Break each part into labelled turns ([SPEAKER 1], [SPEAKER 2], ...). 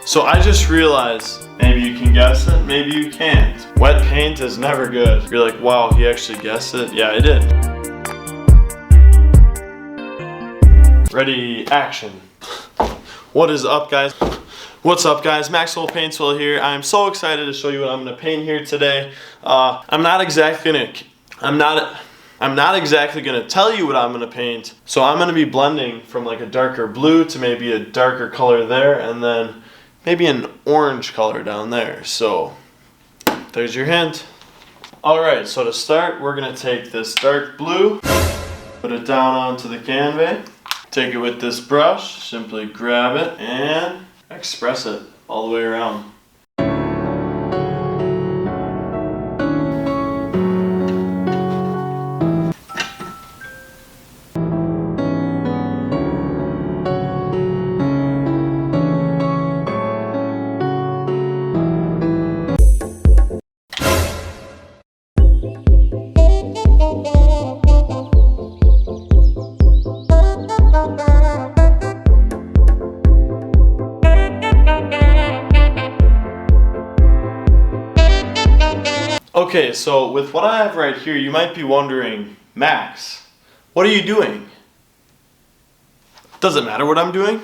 [SPEAKER 1] So I just realized, maybe you can guess it, maybe you can't. Wet paint is never good. You're like, wow, he actually guessed it? Yeah, I did. Ready, action. What is up, guys? What's up, guys? Maxwell Paintsville here. I'm so excited to show you what I'm gonna paint here today. I'm not exactly gonna tell you what I'm gonna paint. So I'm gonna be blending from like a darker blue to maybe a darker color there, and then maybe an orange color down there. So there's your hint. All right, so to start, we're gonna take this dark blue, put it down onto the canvas, take it with this brush, simply grab it and express it all the way around. Okay, so with what I have right here, you might be wondering, Max, what are you doing? Does it matter what I'm doing?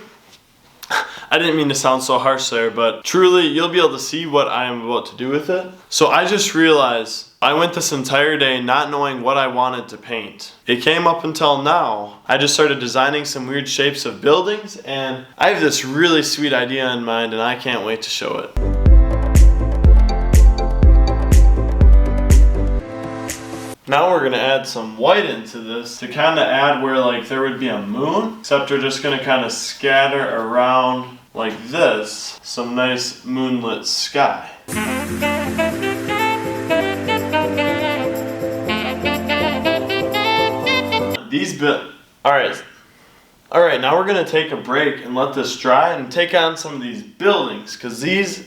[SPEAKER 1] I didn't mean to sound so harsh there, but truly, you'll be able to see what I am about to do with it. So I just realized I went this entire day not knowing what I wanted to paint. It came up until now. I just started designing some weird shapes of buildings, and I have this really sweet idea in mind, and I can't wait to show it. Now we're gonna add some white into this to kind of add where like there would be a moon, except we're just gonna kind of scatter around like this, some nice moonlit sky. Alright, now we're gonna take a break and let this dry and take on some of these buildings, because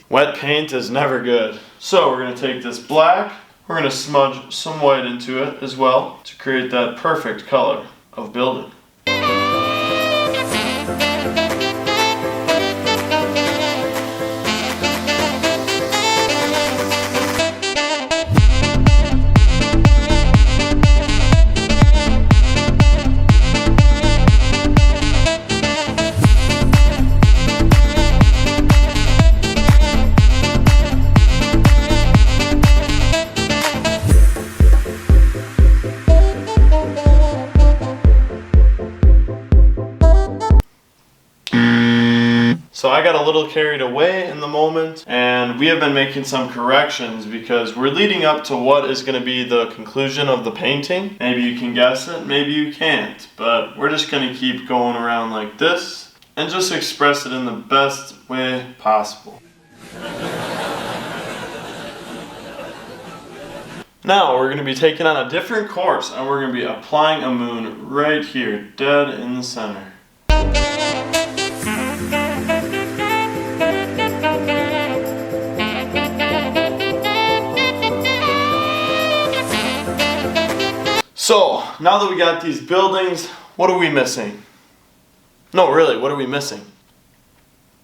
[SPEAKER 1] wet paint is never good. So we're gonna take this black, we're going to smudge some white into it as well to create that perfect color of building. So I got a little carried away in the moment, and we have been making some corrections because we're leading up to what is going to be the conclusion of the painting. Maybe you can guess it, maybe you can't, but we're just going to keep going around like this and just express it in the best way possible. Now we're going to be taking on a different course, and we're going to be applying a moon right here, dead in the center. So, now that we got these buildings, what are we missing? No, really, what are we missing?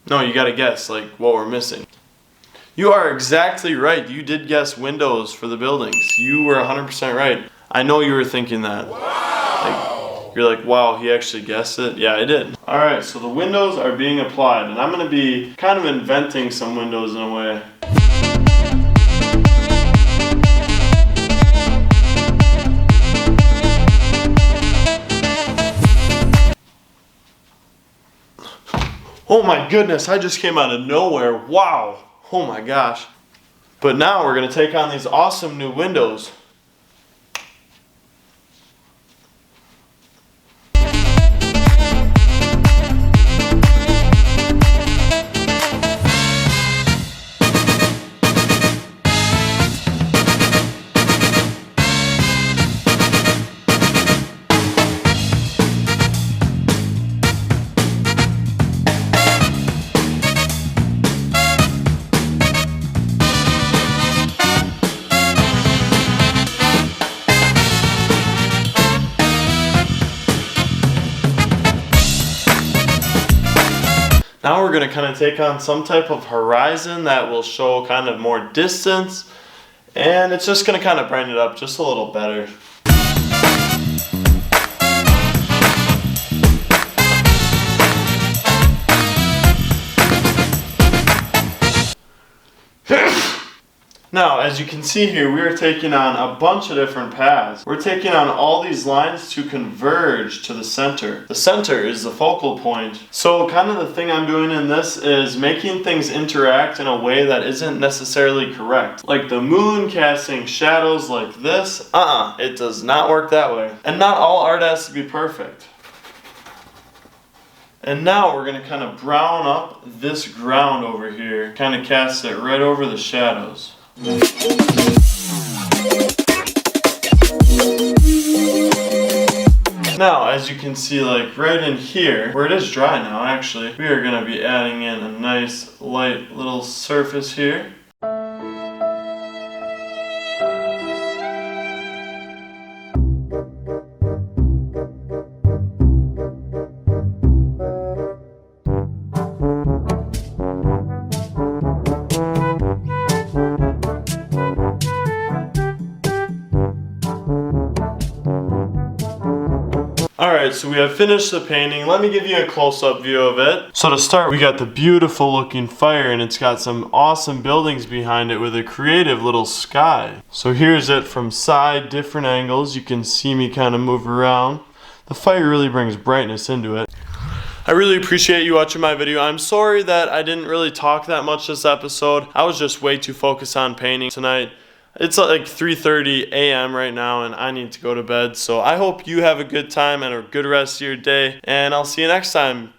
[SPEAKER 1] No, you gotta guess, like, what we're missing. You are exactly right. You did guess windows for the buildings. You were 100% right. I know you were thinking that. Wow! You're like, wow, he actually guessed it? Yeah, I did. Alright, so the windows are being applied, and I'm gonna be kind of inventing some windows in a way. Oh my goodness, I just came out of nowhere. Wow. Oh my gosh. But now we're going to take on these awesome new windows. Now we're gonna kind of take on some type of horizon that will show kind of more distance, and it's just gonna kind of brighten it up just a little better. Now, as you can see here, we are taking on a bunch of different paths. We're taking on all these lines to converge to the center. The center is the focal point. So kind of the thing I'm doing in this is making things interact in a way that isn't necessarily correct. Like the moon casting shadows like this, it does not work that way. And not all art has to be perfect. And now we're going to kind of brown up this ground over here, kind of cast it right over the shadows. Now, as you can see, like right in here, where it is dry now actually, we are going to be adding in a nice light little surface here. Alright, so we have finished the painting. Let me give you a close-up view of it. So to start, we got the beautiful looking fire, and it's got some awesome buildings behind it with a creative little sky. So here's it from side, different angles. You can see me kind of move around. The fire really brings brightness into it. I really appreciate you watching my video. I'm sorry that I didn't really talk that much this episode. I was just way too focused on painting tonight. It's like 3:30 a.m. right now and I need to go to bed. So I hope you have a good time and a good rest of your day. And I'll see you next time.